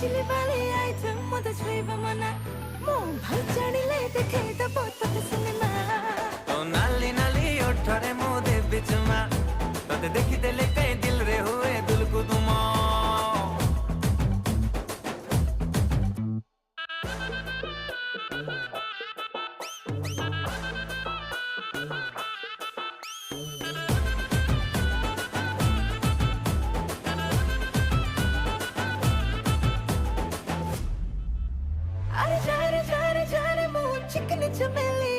chilli वाली item मत छुइब मना मो भल जानिले देखे त बहुत सिनेमा तो नाली नाली ओठरे मो दे बिचमा तते देखि देले कई दिल रे हुए दिल को तुमा अरे जारे जारे जारे मो चिकन चमेली